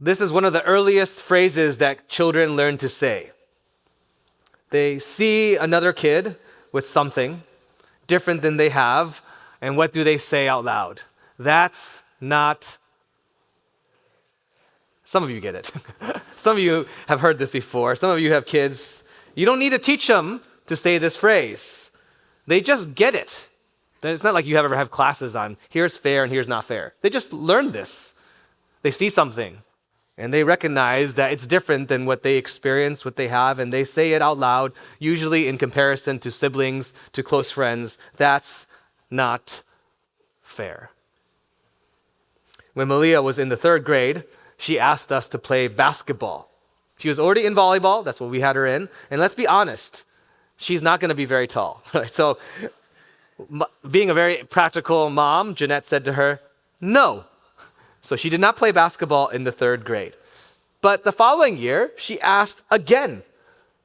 This is one of the earliest phrases that children learn to say. They see another kid with something different than they have, and what do they say out loud? That's not. Some of you get it. Some of you have heard this before. Some of you have kids. You don't need to teach them to say this phrase. They just get it. It's not like you ever have classes on here's fair and here's not fair. They just learn this. They see something and they recognize that it's different than what they experience, what they have, and they say it out loud, usually in comparison to siblings, to close friends. That's not fair. When Malia was in the 3rd grade, she asked us to play basketball. She was already in volleyball. That's what we had her in. And let's be honest, she's not going to be very tall. Right? So being a very practical mom, Jeanette said to her, no. So she did not play basketball in the 3rd grade. But the following year, she asked again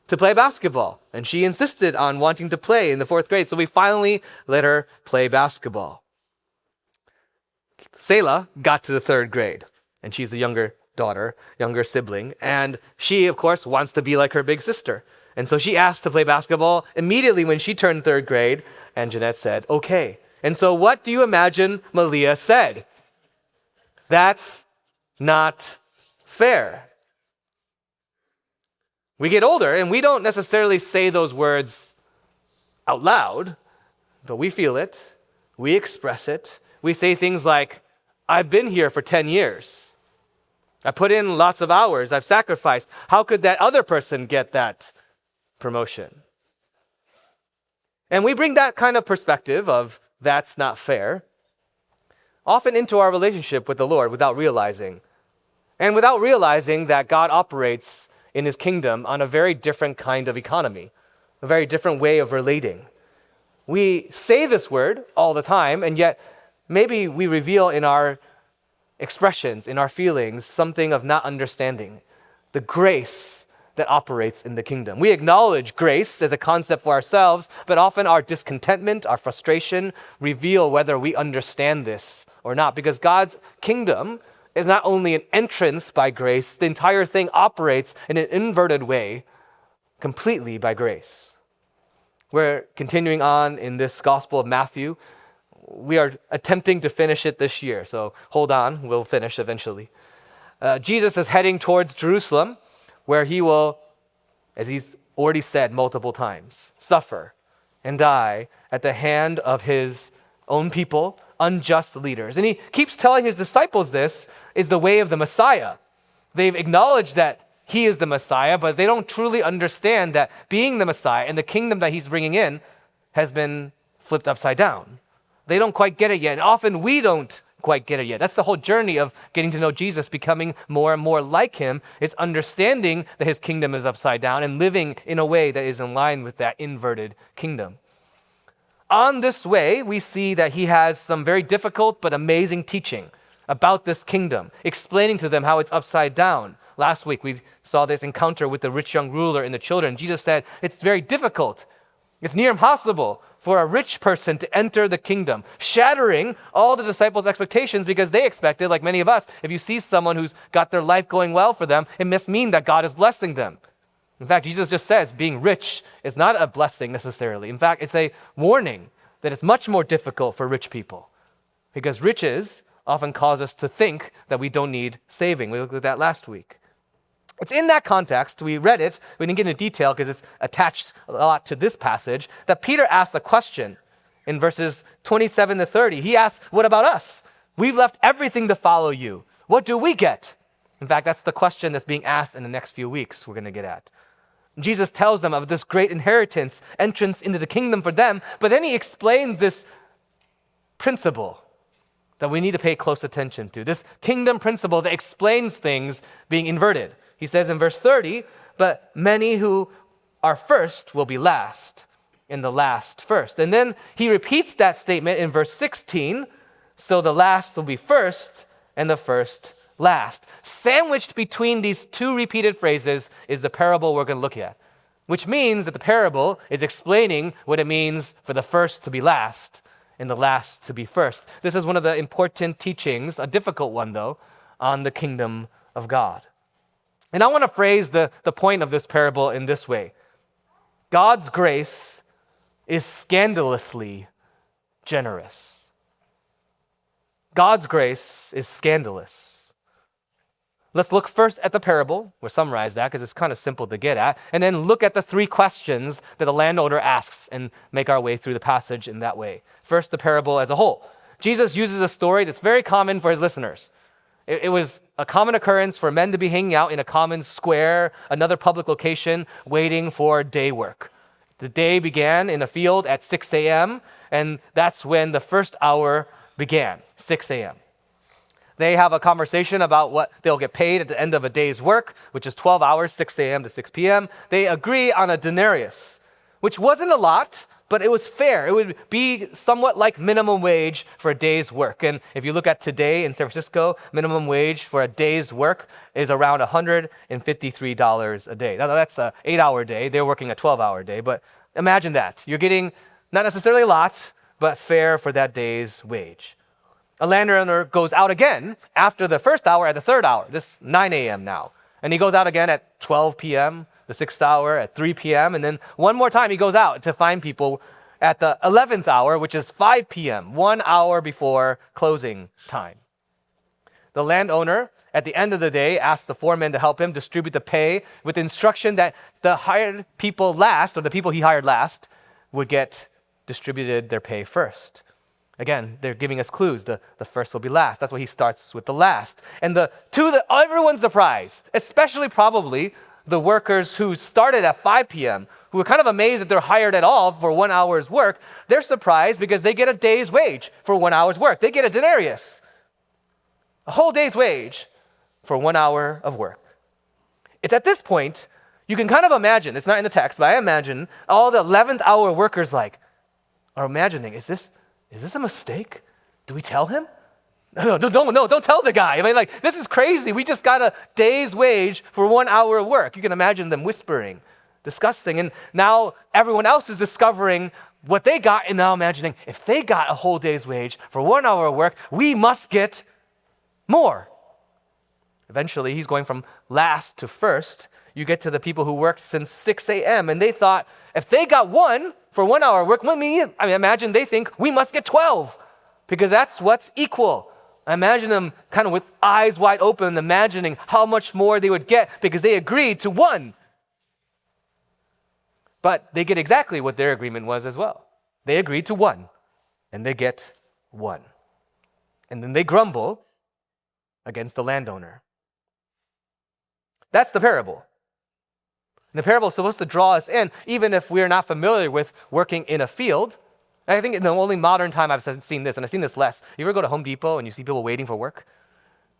to play basketball. And she insisted on wanting to play in the 4th grade. So we finally let her play basketball. Selah got to the 3rd grade. And she's the younger daughter, younger sibling. And she, of course, wants to be like her big sister. And so she asked to play basketball immediately when she turned 3rd grade. And Jeanette said, okay. And so what do you imagine Malia said? That's not fair. We get older and we don't necessarily say those words out loud, but we feel it. We express it. We say things like, I've been here for 10 years. I put in lots of hours. I've sacrificed. How could that other person get that promotion? And we bring that kind of perspective of that's not fair often into our relationship with the Lord without realizing. And without realizing that God operates in his kingdom on a very different kind of economy, a very different way of relating. We say this word all the time, and yet maybe we reveal in our expressions, in our feelings, something of not understanding the grace that operates in the kingdom. We acknowledge grace as a concept for ourselves, but often our discontentment, our frustration reveal whether we understand this or not. Because God's kingdom is not only an entrance by grace, the entire thing operates in an inverted way, completely by grace. We're continuing on in this Gospel of Matthew. We are attempting to finish it this year, so hold on, we'll finish eventually. Jesus is heading towards Jerusalem, where he will, as he's already said multiple times, suffer and die at the hand of his own people, unjust leaders. And he keeps telling his disciples this is the way of the Messiah. They've acknowledged that he is the Messiah, but they don't truly understand that being the Messiah and the kingdom that he's bringing in has been flipped upside down. They don't quite get it yet. And often we don't quite get it yet. That's the whole journey of getting to know Jesus, becoming more and more like him, is understanding that his kingdom is upside down and living in a way that is in line with that inverted kingdom. On this way, we see that he has some very difficult but amazing teaching about this kingdom, explaining to them how it's upside down. Last week, we saw this encounter with the rich young ruler and the children. Jesus said, it's very difficult. It's near impossible for a rich person to enter the kingdom, shattering all the disciples' expectations because they expected, like many of us, if you see someone who's got their life going well for them, it must mean that God is blessing them. In fact, Jesus just says being rich is not a blessing necessarily. In fact, it's a warning that it's much more difficult for rich people because riches often cause us to think that we don't need saving. We looked at that last week. It's in that context, we read it, we didn't get into detail because it's attached a lot to this passage, that Peter asks a question in verses 27 to 30. He asks, what about us? We've left everything to follow you. What do we get? In fact, that's the question that's being asked in the next few weeks we're going to get at. Jesus tells them of this great inheritance, entrance into the kingdom for them, but then he explains this principle that we need to pay close attention to, this kingdom principle that explains things being inverted. He says in verse 30, but many who are first will be last, and the last first. And then he repeats that statement in verse 16, so the last will be first, and the first last. Sandwiched between these two repeated phrases is the parable we're going to look at, which means that the parable is explaining what it means for the first to be last, and the last to be first. This is one of the important teachings, a difficult one though, on the kingdom of God. And I want to phrase the point of this parable in this way. God's grace is scandalously generous. God's grace is scandalous. Let's look first at the parable. We'll summarize that because it's kind of simple to get at. And then look at the three questions that the landowner asks and make our way through the passage in that way. First, the parable as a whole. Jesus uses a story that's very common for his listeners. It was a common occurrence for men to be hanging out in a common square, another public location, waiting for day work. The day began in a field at 6 a.m., and that's when the first hour began, 6 a.m. They have a conversation about what they'll get paid at the end of a day's work, which is 12 hours, 6 a.m. to 6 p.m. They agree on a denarius, which wasn't a lot, but it was fair. It would be somewhat like minimum wage for a day's work. And if you look at today in San Francisco, minimum wage for a day's work is around $153 a day. Now, that's an 8-hour day. They're working a 12-hour day. But imagine that. You're getting not necessarily a lot, but fair for that day's wage. A landowner goes out again after the first hour at the third hour. This is 9 a.m. now. And he goes out again at 12 p.m., the 6th hour at 3 p.m. And then one more time he goes out to find people at the 11th hour, which is 5 p.m., 1 hour before closing time. The landowner, at the end of the day, asks the foreman to help him distribute the pay with the instruction that the hired people last, or the people he hired last, would get distributed their pay first. Again, they're giving us clues. The first will be last. That's why he starts with the last. And everyone's surprised, especially probably the workers who started at 5 p.m., who were kind of amazed that they're hired at all for 1 hour's work. They're surprised because they get a day's wage for 1 hour's work. They get a denarius, a whole day's wage for 1 hour of work. It's at this point, you can kind of imagine, it's not in the text, but I imagine all the 11th hour workers are imagining, is this a mistake? Do we tell him? No, don't tell the guy. I mean, this is crazy. We just got a day's wage for 1 hour of work. You can imagine them whispering, discussing. And now everyone else is discovering what they got and now imagining, if they got a whole day's wage for 1 hour of work, we must get more. Eventually, he's going from last to first. You get to the people who worked since 6 a.m. and they thought, if they got one for 1 hour of work, imagine they think we must get 12 because that's what's equal. I imagine them kind of with eyes wide open, imagining how much more they would get because they agreed to one. But they get exactly what their agreement was as well. They agreed to one, and they get one. And then they grumble against the landowner. That's the parable. And the parable is supposed to draw us in, even if we're not familiar with working in a field. I think in the only modern time I've seen this, and I've seen this less. You ever go to Home Depot and you see people waiting for work?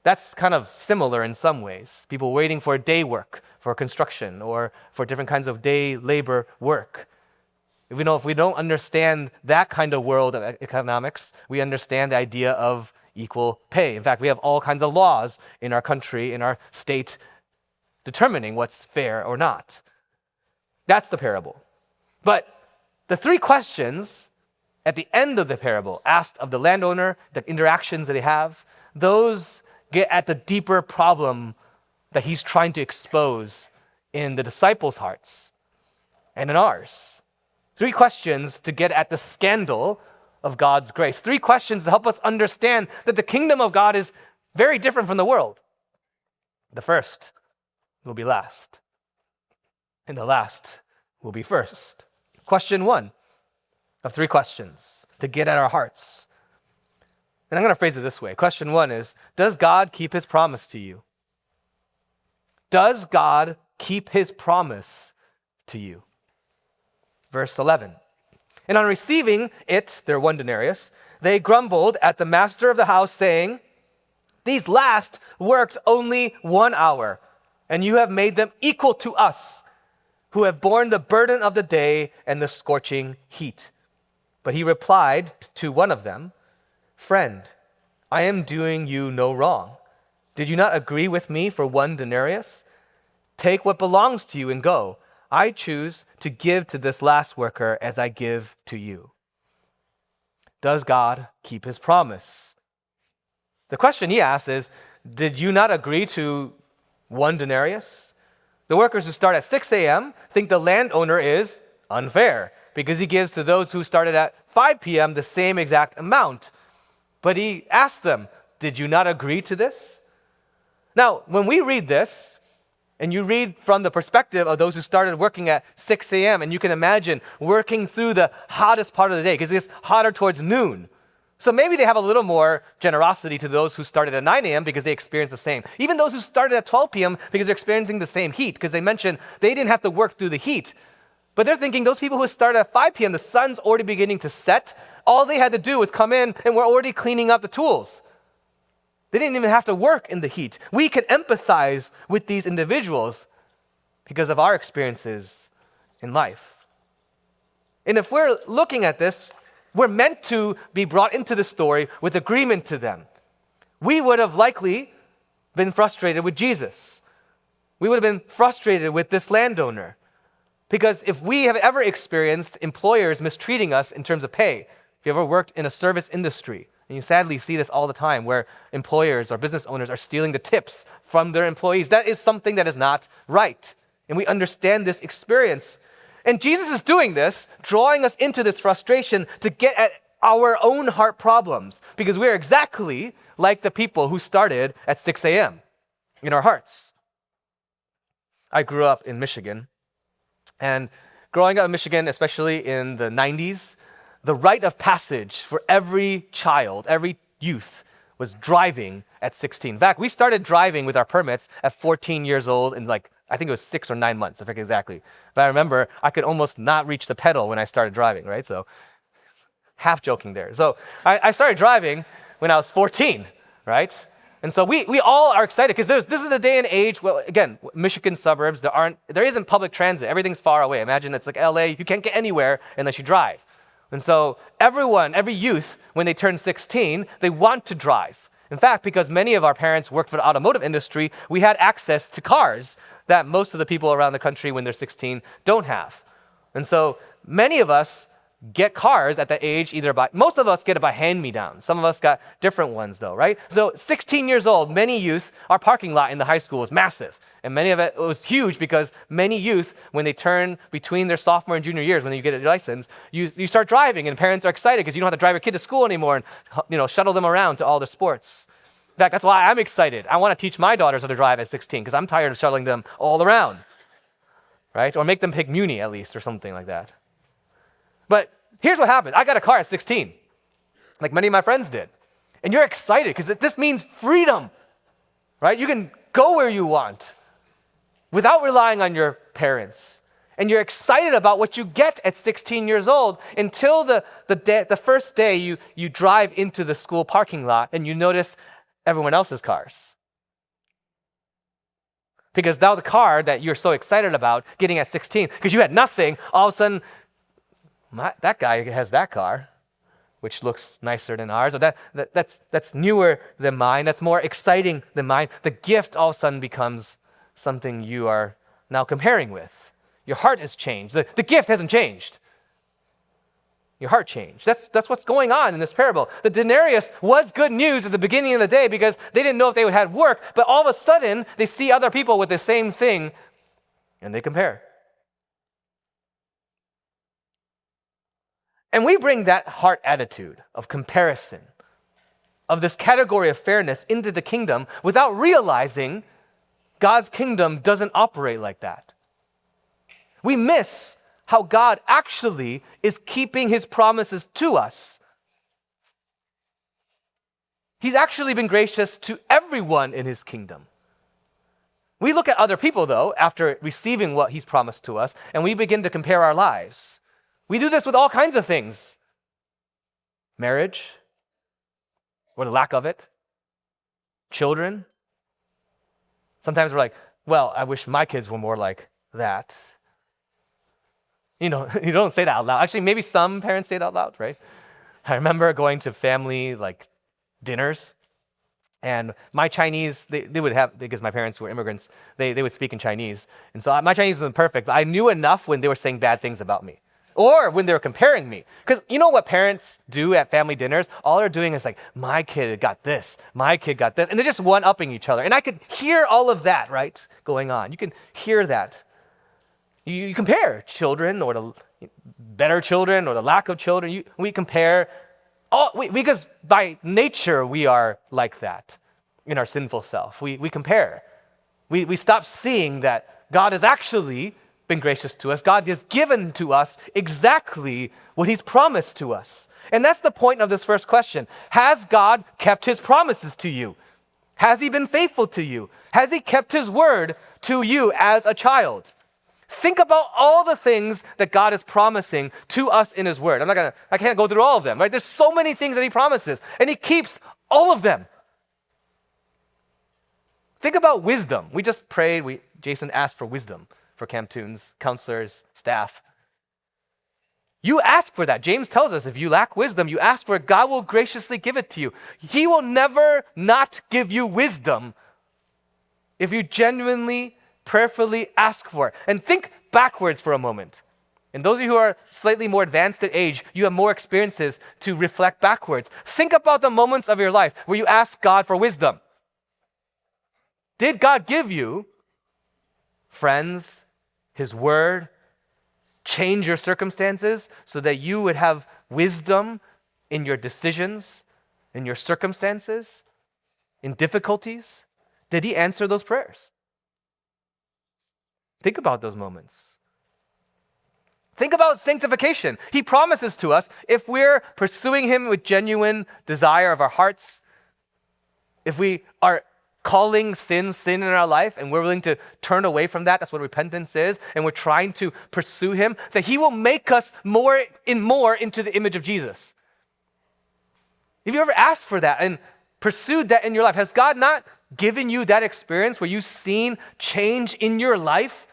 That's kind of similar in some ways. People waiting for day work, for construction, or for different kinds of day labor work. If we don't understand that kind of world of economics, we understand the idea of equal pay. In fact, we have all kinds of laws in our country, in our state, determining what's fair or not. That's the parable. But the three questions at the end of the parable, asked of the landowner, the interactions that they have, those get at the deeper problem that he's trying to expose in the disciples' hearts and in ours. Three questions to get at the scandal of God's grace. Three questions to help us understand that the kingdom of God is very different from the world. The first will be last, and the last will be first. Question one of three questions to get at our hearts. And I'm going to phrase it this way. Question one is, does God keep his promise to you? Does God keep his promise to you? Verse 11. And on receiving it, their one denarius, they grumbled at the master of the house, saying, these last worked only 1 hour, and you have made them equal to us, who have borne the burden of the day and the scorching heat. But he replied to one of them, friend, I am doing you no wrong. Did you not agree with me for 1 denarius? Take what belongs to you and go. I choose to give to this last worker as I give to you. Does God keep his promise? The question he asks is, did you not agree to 1 denarius. The workers who start at 6 a.m. think the landowner is unfair because he gives to those who started at 5 p.m. the same exact amount. But he asks them, did you not agree to this? Now, when we read this, and you read from the perspective of those who started working at 6 a.m., and you can imagine working through the hottest part of the day because it's hotter towards noon. So maybe they have a little more generosity to those who started at 9 a.m. because they experienced the same. Even those who started at 12 p.m. because they're experiencing the same heat, because they mentioned they didn't have to work through the heat. But they're thinking those people who started at 5 p.m., the sun's already beginning to set. All they had to do was come in and we're already cleaning up the tools. They didn't even have to work in the heat. We can empathize with these individuals because of our experiences in life. And if we're looking at this, we're meant to be brought into the story with agreement to them. We would have likely been frustrated with Jesus. We would have been frustrated with this landowner. Because if we have ever experienced employers mistreating us in terms of pay, if you ever worked in a service industry, and you sadly see this all the time where employers or business owners are stealing the tips from their employees, that is something that is not right. And we understand this experience. And Jesus is doing this, drawing us into this frustration to get at our own heart problems, because we are exactly like the people who started at 6 a.m. in our hearts. I grew up in Michigan, and growing up in Michigan, especially in the 90s, the rite of passage for every child, every youth, was driving at 16. In fact, we started driving with our permits at 14 years old in I think it was 6 or 9 months, I forget exactly. But I remember I could almost not reach the pedal when I started driving, right? So half joking there. So I started driving when I was 14, right? And so we all are excited because this is the day and age, well, again, Michigan suburbs, there isn't public transit. Everything's far away. Imagine it's like LA, you can't get anywhere unless you drive. And so every youth, when they turn 16, they want to drive. In fact, because many of our parents worked for the automotive industry, we had access to cars that most of the people around the country when they're 16 don't have. And so many of us get cars at that age most of us get it by hand-me-down. Some of us got different ones though, right? So 16 years old, many youth, our parking lot in the high school was massive. And many of it was huge because many youth, when they turn between their sophomore and junior years, when you get a license, you start driving and parents are excited because you don't have to drive your kid to school anymore and shuttle them around to all the sports. In fact, that's why I'm excited. I want to teach my daughters how to drive at 16 because I'm tired of shuttling them all around, right? Or make them pick Muni at least or something like that. But here's what happened. I got a car at 16, like many of my friends did. And you're excited because this means freedom, right? You can go where you want without relying on your parents. And you're excited about what you get at 16 years old until the first day you drive into the school parking lot and you notice everyone else's cars. Because now the car that you're so excited about getting at 16, because you had nothing, all of a sudden, that guy has that car, which looks nicer than ours, or that's newer than mine, that's more exciting than mine. The gift all of a sudden becomes something you are now comparing with. Your heart has changed. The gift hasn't changed. Your heart changed. That's what's going on in this parable. The denarius was good news at the beginning of the day because they didn't know if they would have work, but all of a sudden they see other people with the same thing and they compare. And we bring that heart attitude of comparison, of this category of fairness into the kingdom without realizing God's kingdom doesn't operate like that. We miss how God actually is keeping his promises to us. He's actually been gracious to everyone in his kingdom. We look at other people, though, after receiving what he's promised to us, and we begin to compare our lives. We do this with all kinds of things. Marriage, or the lack of it. Children. Sometimes we're like, well, I wish my kids were more like that. You don't say that out loud. Actually, maybe some parents say it out loud, right? I remember going to family dinners, and my Chinese, they would have, because my parents were immigrants, they would speak in Chinese. And so my Chinese wasn't perfect, but I knew enough when they were saying bad things about me. Or when they're comparing me. Because you know what parents do at family dinners? All they're doing is like, my kid got this, my kid got this. And they're just one-upping each other. And I could hear all of that, right, going on. You can hear that. You compare children or the better children or the lack of children. We compare, because by nature we are like that in our sinful self. We compare. We stop seeing that God has actually been gracious to us. God has given to us exactly what he's promised to us. And that's the point of this first question. Has God kept his promises to you? Has he been faithful to you? Has he kept his word to you as a child? Think about all the things that God is promising to us in his word. I can't go through all of them, right? There's so many things that he promises, and he keeps all of them. Think about wisdom. We just prayed, Jason asked for wisdom for Camp Tunes, counselors, staff. You ask for that. James tells us if you lack wisdom, you ask for it, God will graciously give it to you. He will never not give you wisdom if you genuinely, prayerfully ask for it. And think backwards for a moment. And those of you who are slightly more advanced in age, you have more experiences to reflect backwards. Think about the moments of your life where you ask God for wisdom. Did God give you friends, his word, change your circumstances so that you would have wisdom in your decisions, in your circumstances, in difficulties? Did he answer those prayers? Think about those moments. Think about sanctification. He promises to us if we're pursuing him with genuine desire of our hearts, if we are calling sin in our life and we're willing to turn away from that, that's what repentance is, and we're trying to pursue him, that he will make us more into the image of Jesus. Have you ever asked for that and pursued that in your life? Has God not given you that experience where you've seen change in your life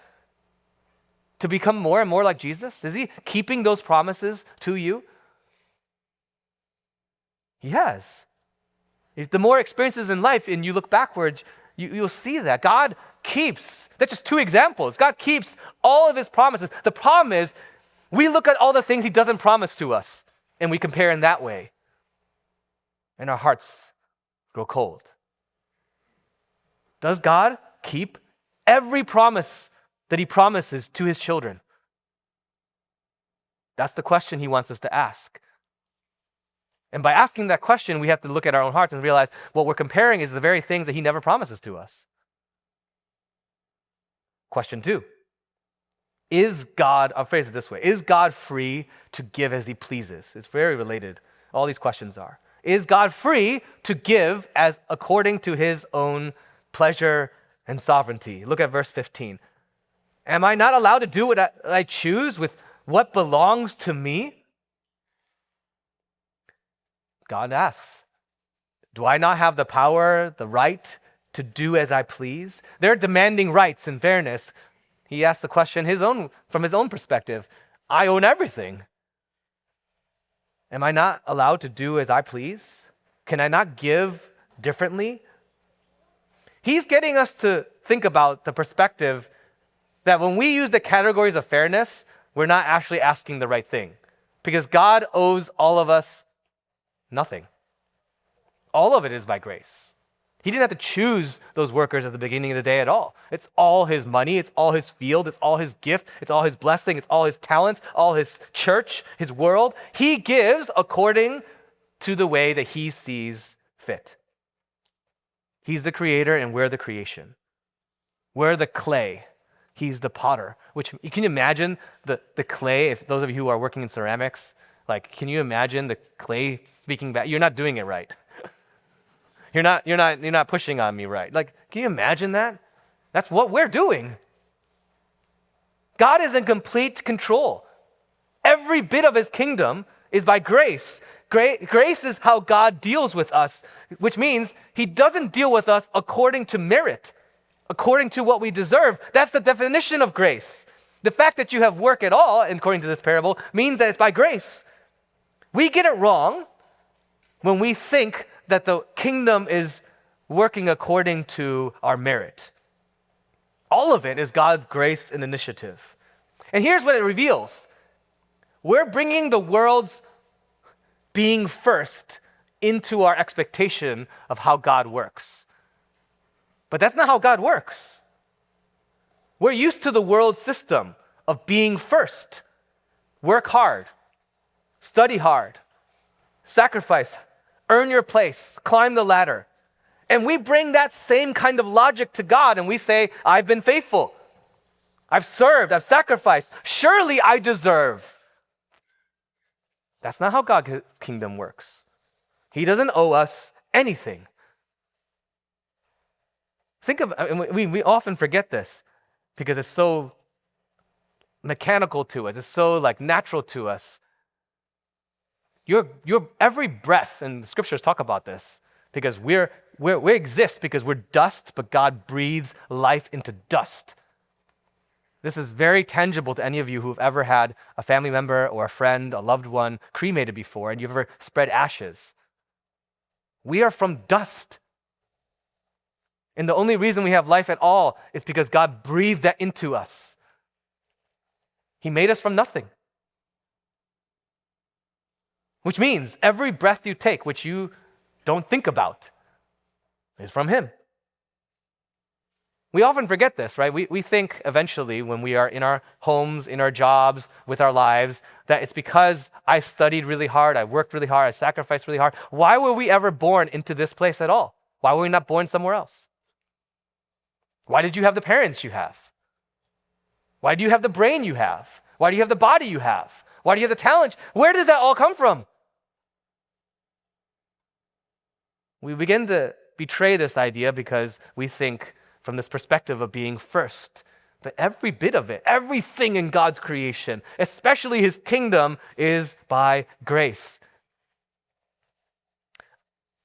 to become more and more like Jesus? Is he keeping those promises to you? He has. If the more experiences in life and you look backwards, you'll see that God keeps, that's just two examples. God keeps all of his promises. The problem is we look at all the things he doesn't promise to us and we compare in that way. And our hearts grow cold. Does God keep every promise that he promises to his children? That's the question he wants us to ask. And by asking that question, we have to look at our own hearts and realize what we're comparing is the very things that he never promises to us. Question 2. I'll phrase it this way. Is God free to give as he pleases? It's very related. All these questions are. Is God free to give as according to his own pleasure and sovereignty? Look at verse 15. Am I not allowed to do what I choose with what belongs to me? God asks, do I not have the power, the right to do as I please? They're demanding rights and fairness. He asks the question from his own perspective. I own everything. Am I not allowed to do as I please? Can I not give differently? He's getting us to think about the perspective that when we use the categories of fairness, we're not actually asking the right thing. Because God owes all of us nothing. All of it is by grace. He didn't have to choose those workers at the beginning of the day at all. It's all his money, it's all his field, it's all his gift, it's all his blessing, it's all his talents, all his church, his world. He gives according to the way that he sees fit. He's the creator and we're the creation. We're the clay. He's the potter. Which, can you imagine the clay, if those of you who are working in ceramics, like, can you imagine the clay speaking back? You're not doing it right. You're not pushing on me right. Like, can you imagine that? That's what we're doing. God is in complete control. Every bit of his kingdom is by grace. Grace is how God deals with us, which means he doesn't deal with us according to merit, according to what we deserve. That's the definition of grace. The fact that you have work at all, according to this parable, means that it's by grace. We get it wrong when we think that the kingdom is working according to our merit. All of it is God's grace and initiative. And here's what it reveals. We're bringing the world's being first into our expectation of how God works. But that's not how God works. We're used to the world system of being first. Work hard, study hard, sacrifice, earn your place, climb the ladder. And we bring that same kind of logic to God and we say, I've been faithful. I've served, I've sacrificed. Surely I deserve. That's not how God's kingdom works. He doesn't owe us anything. We often forget this because it's so mechanical to us. It's so natural to us. Your every breath, and the scriptures talk about this, because we exist because we're dust, but God breathes life into dust. This is very tangible to any of you who've ever had a family member or a friend, a loved one cremated before, and you've ever spread ashes. We are from dust. And the only reason we have life at all is because God breathed that into us. He made us from nothing. Which means every breath you take, which you don't think about, is from Him. We often forget this, right? We think eventually when we are in our homes, in our jobs, with our lives, that it's because I studied really hard, I worked really hard, I sacrificed really hard. Why were we ever born into this place at all? Why were we not born somewhere else? Why did you have the parents you have? Why do you have the brain you have? Why do you have the body you have? Why do you have the talent? Where does that all come from? We begin to betray this idea because we think from this perspective of being first. But every bit of it, everything in God's creation, especially His kingdom, is by grace.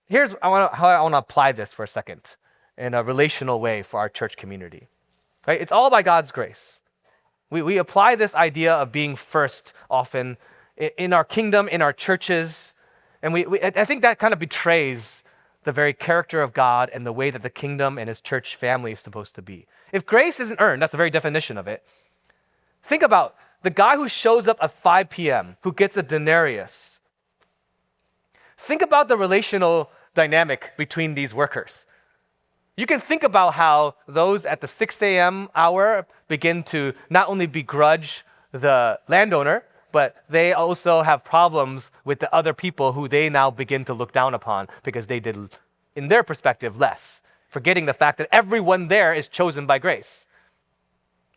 Here's how I want to apply this for a second in a relational way for our church community. Right? It's all by God's grace. We apply this idea of being first often in our kingdom, in our churches, and I think that kind of betrays the very character of God and the way that the kingdom and His church family is supposed to be. If grace isn't earned, that's the very definition of it. Think about the guy who shows up at 5 p.m., who gets a denarius. Think about the relational dynamic between these workers. You can think about how those at the 6 a.m. hour begin to not only begrudge the landowner, but they also have problems with the other people who they now begin to look down upon because they did, in their perspective, less, forgetting the fact that everyone there is chosen by grace.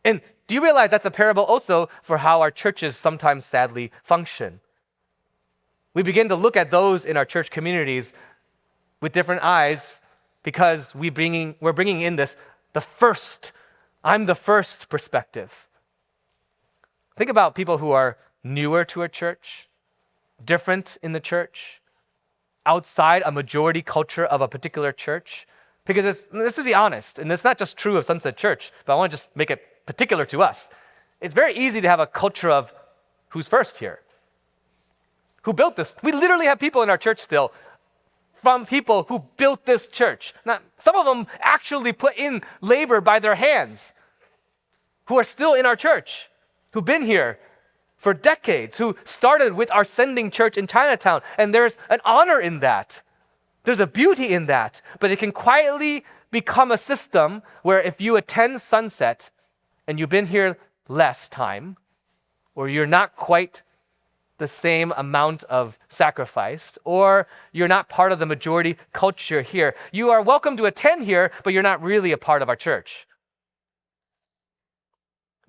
And do you realize that's a parable also for how our churches sometimes sadly function? We begin to look at those in our church communities with different eyes because we're bringing in this, I'm the first perspective. Think about people who are newer to a church, different in the church, outside a majority culture of a particular church. Because this is be honest, and it's not just true of Sunset Church, but I want to just make it particular to us. It's very easy to have a culture of who's first here. Who built this? We literally have people in our church still from people who built this church. Now, some of them actually put in labor by their hands, who are still in our church, who've been here for decades, who started with our sending church in Chinatown. And there's an honor in that. There's a beauty in that. But it can quietly become a system where if you attend Sunset and you've been here less time, or you're not quite the same amount of sacrifice, or you're not part of the majority culture here, you are welcome to attend here, but you're not really a part of our church.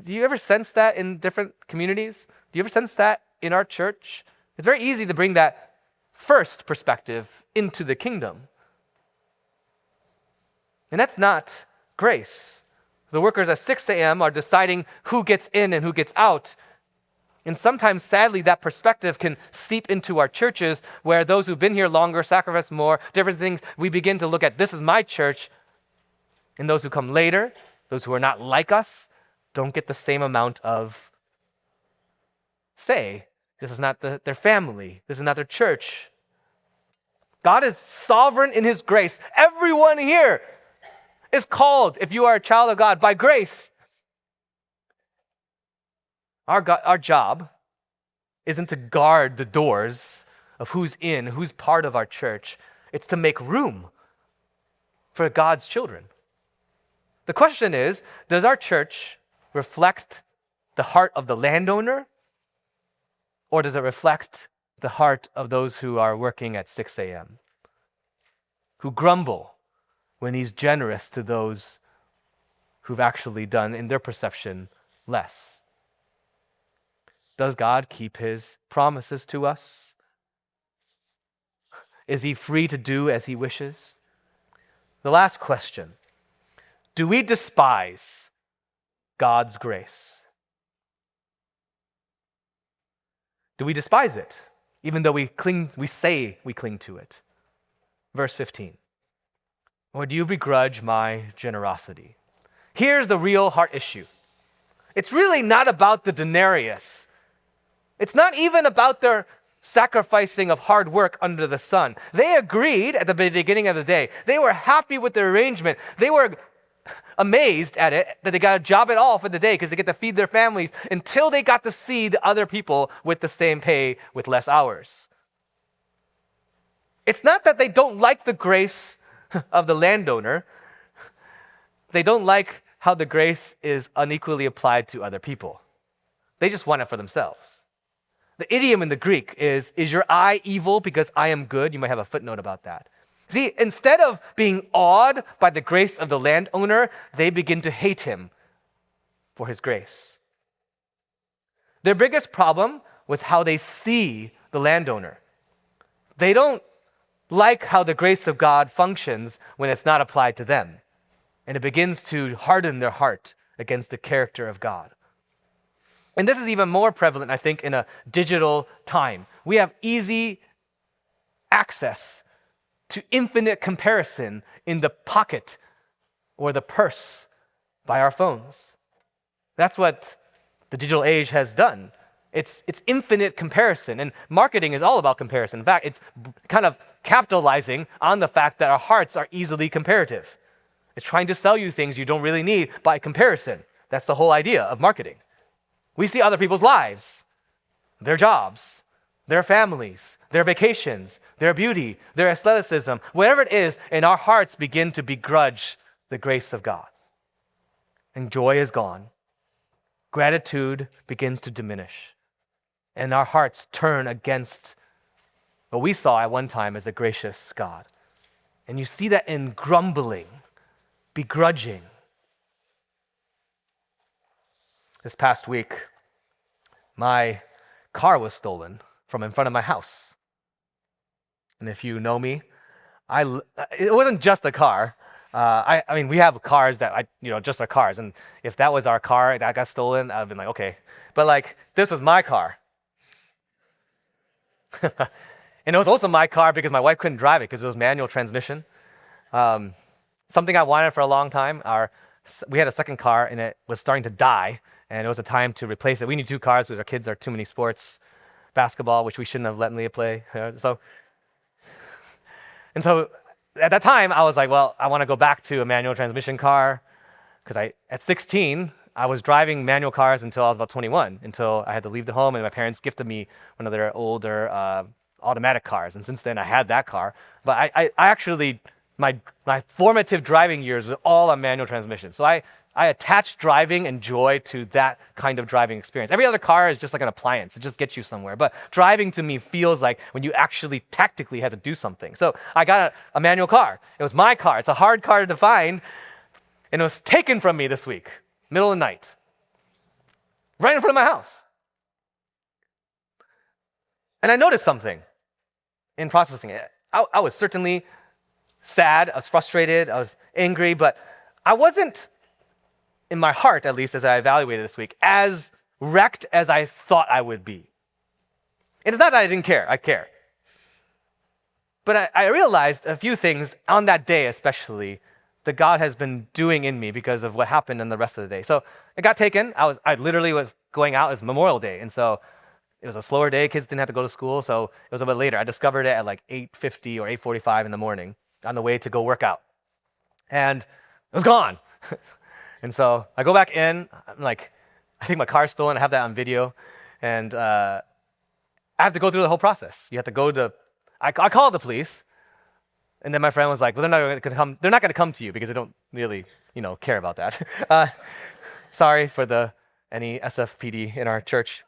Do you ever sense that in different communities? Do you ever sense that in our church? It's very easy to bring that first perspective into the kingdom. And that's not grace. The workers at 6 a.m. are deciding who gets in and who gets out. And sometimes, sadly, that perspective can seep into our churches where those who've been here longer, sacrifice more, different things, we begin to look at this is my church. And those who come later, those who are not like us, don't get the same amount of say. This is not their family. This is not their church. God is sovereign in His grace. Everyone here is called, if you are a child of God, by grace. Our job isn't to guard the doors of who's in, who's part of our church. It's to make room for God's children. The question is, does our church reflect the heart of the landowner, or does it reflect the heart of those who are working at 6 a.m., who grumble when he's generous to those who've actually done, in their perception, less? Does God keep his promises to us? Is he free to do as he wishes? The last question, do we despise God's grace? Do we despise it, even though we say we cling to it? Verse 15. Or do you begrudge my generosity? Here's the real heart issue. It's really not about the denarius. It's not even about their sacrificing of hard work under the sun. They agreed at the beginning of the day. They were happy with the arrangement. They were amazed at it, that they got a job at all for the day because they get to feed their families, until they got to see the other people with the same pay with less hours. It's not that they don't like the grace of the landowner. They don't like how the grace is unequally applied to other people. They just want it for themselves. The idiom in the Greek is your eye evil because I am good? You might have a footnote about that. See, instead of being awed by the grace of the landowner, they begin to hate him for his grace. Their biggest problem was how they see the landowner. They don't like how the grace of God functions when it's not applied to them. And it begins to harden their heart against the character of God. And this is even more prevalent, I think, in a digital time. We have easy access to infinite comparison in the pocket or the purse by our phones. That's what the digital age has done. It's infinite comparison, and marketing is all about comparison. In fact, it's kind of capitalizing on the fact that our hearts are easily comparative. It's trying to sell you things you don't really need by comparison. That's the whole idea of marketing. We see other people's lives, their jobs, their families, their vacations, their beauty, their aestheticism, whatever it is, and our hearts begin to begrudge the grace of God. And joy is gone. Gratitude begins to diminish. And our hearts turn against what we saw at one time as a gracious God. And you see that in grumbling, begrudging. This past week, my car was stolen from in front of my house. And if you know me, it wasn't just a car. I mean, we have cars that just are cars. And if that was our car that got stolen, I'd been like, okay. But this was my car. And it was also my car because my wife couldn't drive it because it was manual transmission. Something I wanted for a long time. We had a second car and it was starting to die, and it was a time to replace it. We need 2 cars because our kids are too many sports, basketball, which we shouldn't have let Leah play. So at that time, I was like, well, I want to go back to a manual transmission car, because at 16, I was driving manual cars until I was about 21, until I had to leave the home, and my parents gifted me one of their older automatic cars. And since then, I had that car. But I actually, my formative driving years were all on manual transmission. So I attached driving and joy to that kind of driving experience. Every other car is just like an appliance. It just gets you somewhere. But driving to me feels like when you actually tactically have to do something. So I got a manual car. It was my car. It's a hard car to find. And it was taken from me this week, middle of the night, right in front of my house. And I noticed something in processing it. I was certainly sad. I was frustrated. I was angry. But I wasn't, in my heart at least, as I evaluated this week, as wrecked as I thought I would be. And it's not that I didn't care. I care. But I realized a few things on that day especially that God has been doing in me because of what happened in the rest of the day. So it got taken. I literally was going out as Memorial Day. And so it was a slower day. Kids didn't have to go to school. So it was a bit later. I discovered it at 8:50 or 8:45 in the morning on the way to go work out. And it was gone. And so I go back in. I'm like, I think my car's stolen. I have that on video. And I have to go through the whole process. You have to go to, I called the police, and then my friend was like, well, they're not going to come to you because they don't really, care about that. Sorry for any SFPD in our church.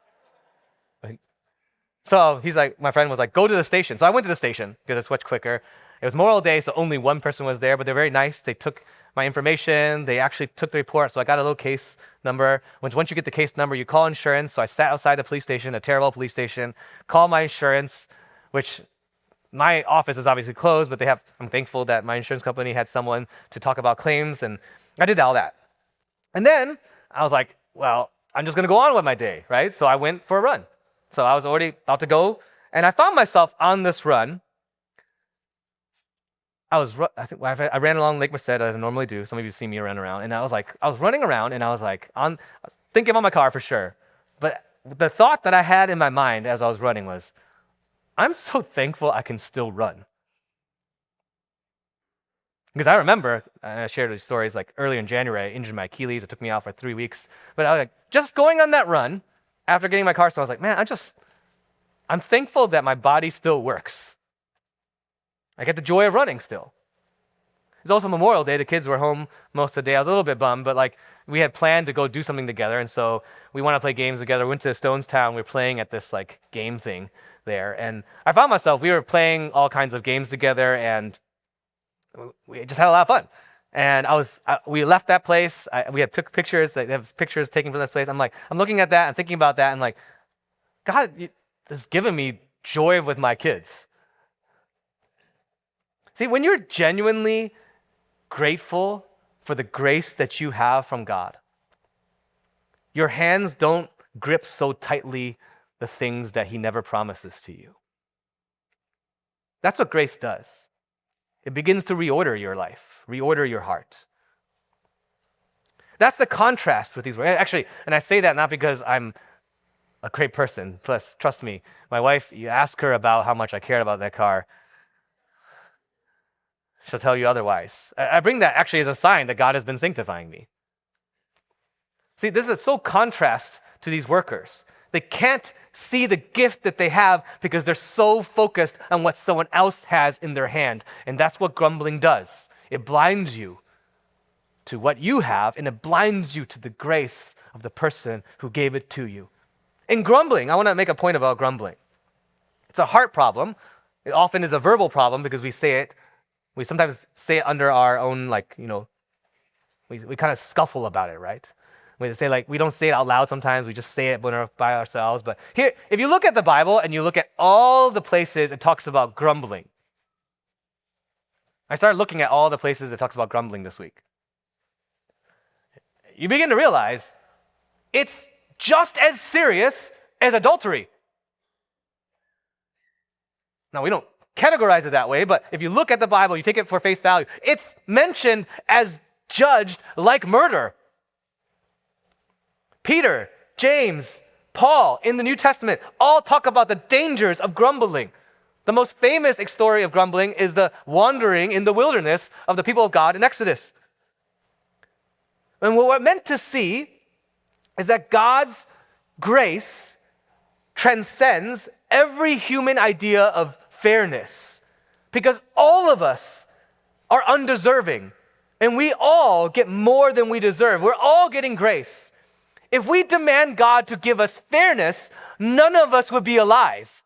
So he's like, my friend was like, go to the station. So I went to the station because it's much quicker. It was Memorial Day, so only one person was there, but they're very nice. They took my information. They actually took the report, so I got a little case number. Once you get the case number, you call insurance. So I sat outside the police station, a terrible police station, called my insurance, which my office is obviously closed, but I'm thankful that my insurance company had someone to talk about claims, and I did all that. And then I was like, well, I'm just going to go on with my day, right? So I went for a run. So I was already about to go, and I found myself on this run. I ran along Lake Merced as I normally do. Some of you see me run around, and I was running around, and I was thinking about my car for sure. But the thought that I had in my mind as I was running was, I'm so thankful I can still run. Because I remember, I shared these stories like earlier in January, I injured my Achilles. It took me out for 3 weeks. But I was like, just going on that run, after getting my car stolen, I was like, man, I'm thankful that my body still works. I get the joy of running still. It's also Memorial Day. The kids were home most of the day. I was a little bit bummed, but we had planned to go do something together, and so we want to play games together. We went to Stonestown. We were playing at this game thing there, and I found myself, we were playing all kinds of games together, and we just had a lot of fun. And we left that place. We had took pictures. They have pictures taken from this place. I'm looking at that and thinking about that, and God has given me joy with my kids. See, when you're genuinely grateful for the grace that you have from God, your hands don't grip so tightly the things that He never promises to you. That's what grace does. It begins to reorder your life, reorder your heart. That's the contrast with these words. Actually, and I say that not because I'm a great person. Plus, trust me, my wife, you ask her about how much I cared about that car, she'll tell you otherwise. I bring that actually as a sign that God has been sanctifying me. See, this is so contrast to these workers. They can't see the gift that they have because they're so focused on what someone else has in their hand. And that's what grumbling does. It blinds you to what you have, and it blinds you to the grace of the person who gave it to you. In grumbling, I want to make a point about grumbling. It's a heart problem. It often is a verbal problem because we sometimes say it under our own, we kind of scuffle about it, right? We say we don't say it out loud sometimes, we just say it when we're by ourselves. But here, if you look at the Bible and you look at all the places it talks about grumbling, I started looking at all the places it talks about grumbling this week. You begin to realize it's just as serious as adultery. Now, we don't categorize it that way, but if you look at the Bible, you take it for face value, it's mentioned as judged like murder. Peter, James, Paul in the New Testament all talk about the dangers of grumbling. The most famous story of grumbling is the wandering in the wilderness of the people of God in Exodus. And what we're meant to see is that God's grace transcends every human idea of fairness, because all of us are undeserving, and we all get more than we deserve. We're all getting grace. If we demand God to give us fairness, none of us would be alive.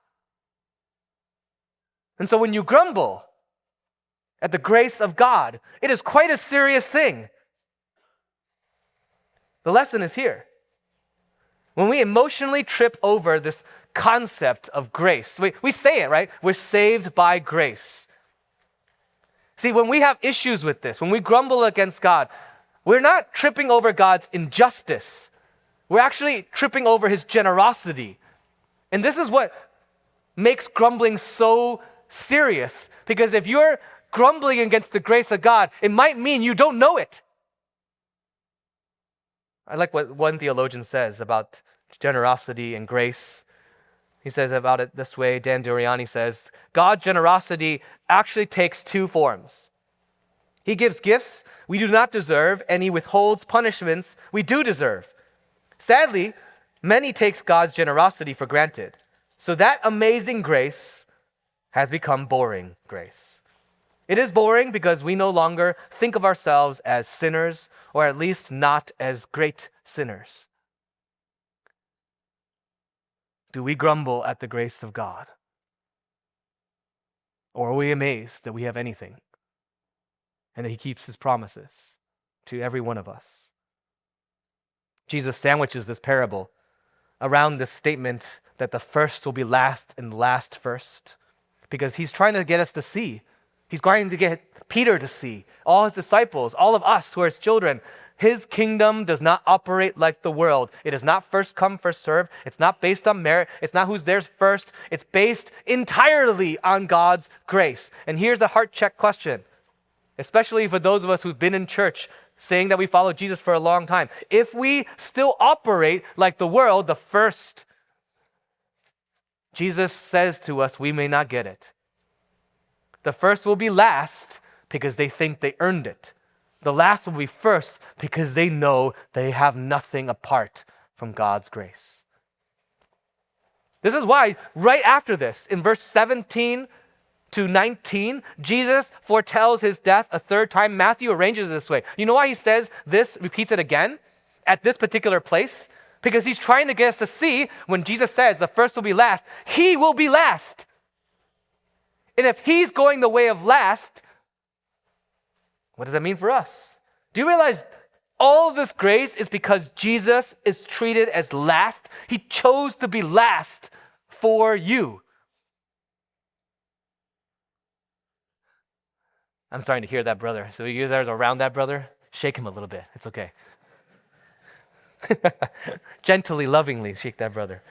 And so when you grumble at the grace of God, it is quite a serious thing. The lesson is here. When we emotionally trip over this concept of grace, we say it, right? We're saved by grace. See, when we have issues with this, when we grumble against God, we're not tripping over God's injustice. We're actually tripping over His generosity. And this is what makes grumbling so serious, because if you're grumbling against the grace of God, it might mean you don't know it. I like what one theologian says about generosity and grace. He says about it this way, Dan Duriani says, God's generosity actually takes two forms. He gives gifts we do not deserve, and He withholds punishments we do deserve. Sadly, many takes God's generosity for granted. So that amazing grace has become boring grace. It is boring because we no longer think of ourselves as sinners, or at least not as great sinners. Do we grumble at the grace of God? Or are we amazed that we have anything and that he keeps his promises to every one of us? Jesus sandwiches this parable around this statement that the first will be last and last first, because he's trying to get us to see. He's trying to get Peter to see, all his disciples, all of us who are his children. His kingdom does not operate like the world. It is not first come, first serve. It's not based on merit. It's not who's there first. It's based entirely on God's grace. And here's the heart check question, especially for those of us who've been in church saying that we follow Jesus for a long time. If we still operate like the world, the first, Jesus says to us, we may not get it. The first will be last because they think they earned it. The last will be first because they know they have nothing apart from God's grace. This is why right after this, in verse 17 to 19, Jesus foretells his death a third time. Matthew arranges it this way. You know why he says this, repeats it again at this particular place? Because he's trying to get us to see when Jesus says the first will be last, he will be last. And if he's going the way of last, what does that mean for us? Do you realize all of this grace is because Jesus is treated as last? He chose to be last for you. I'm starting to hear that brother. So you guys are around that brother, shake him a little bit. It's okay. Gently, lovingly shake that brother.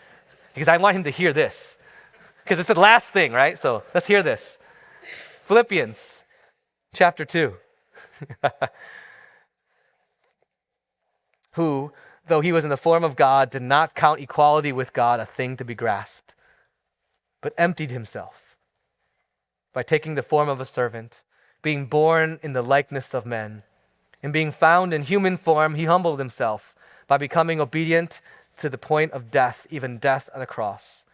Because I want him to hear this. Because it's the last thing, right? So let's hear this. Philippians chapter 2. Who, though he was in the form of God, did not count equality with God a thing to be grasped, but emptied himself by taking the form of a servant, being born in the likeness of men, and being found in human form, he humbled himself by becoming obedient to the point of death, even death on a cross.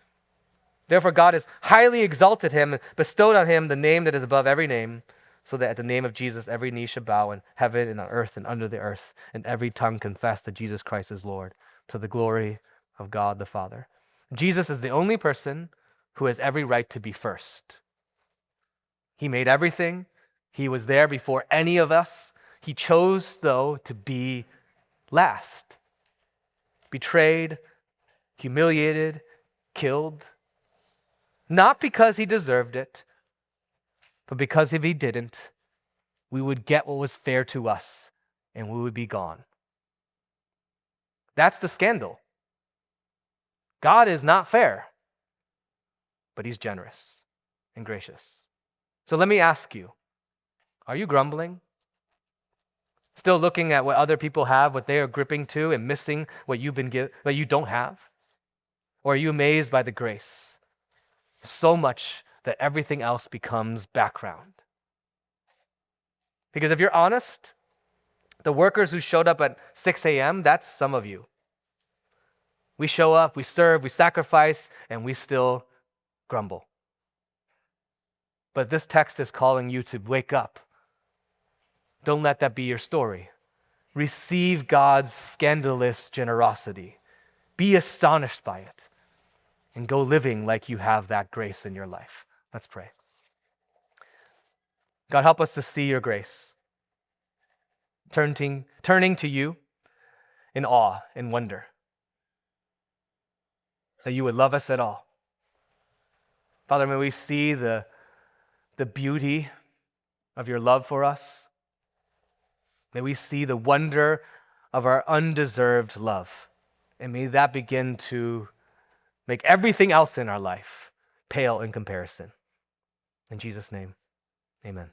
Therefore God has highly exalted him and bestowed on him the name that is above every name, so that at the name of Jesus every knee shall bow in heaven and on earth and under the earth, and every tongue confess that Jesus Christ is Lord, to the glory of God the Father. Jesus is the only person who has every right to be first. He made everything. He was there before any of us. He chose, though, to be last. Betrayed, humiliated, killed. Not because he deserved it, but because if he didn't, we would get what was fair to us and we would be gone. That's the scandal. God is not fair, but he's generous and gracious. So let me ask you, are you grumbling? Still looking at what other people have, what they are gripping to, and missing what you've been given, what you don't have? Or are you amazed by the grace so much that everything else becomes background? Because if you're honest, the workers who showed up at 6 a.m., that's some of you. We show up, we serve, we sacrifice, and we still grumble. But this text is calling you to wake up. Don't let that be your story. Receive God's scandalous generosity. Be astonished by it. And go living like you have that grace in your life. Let's pray. God, help us to see your grace. Turning to you in awe and wonder. That you would love us at all. Father, may we see the beauty of your love for us. May we see the wonder of our undeserved love. And may that begin to make everything else in our life pale in comparison. In Jesus' name, amen.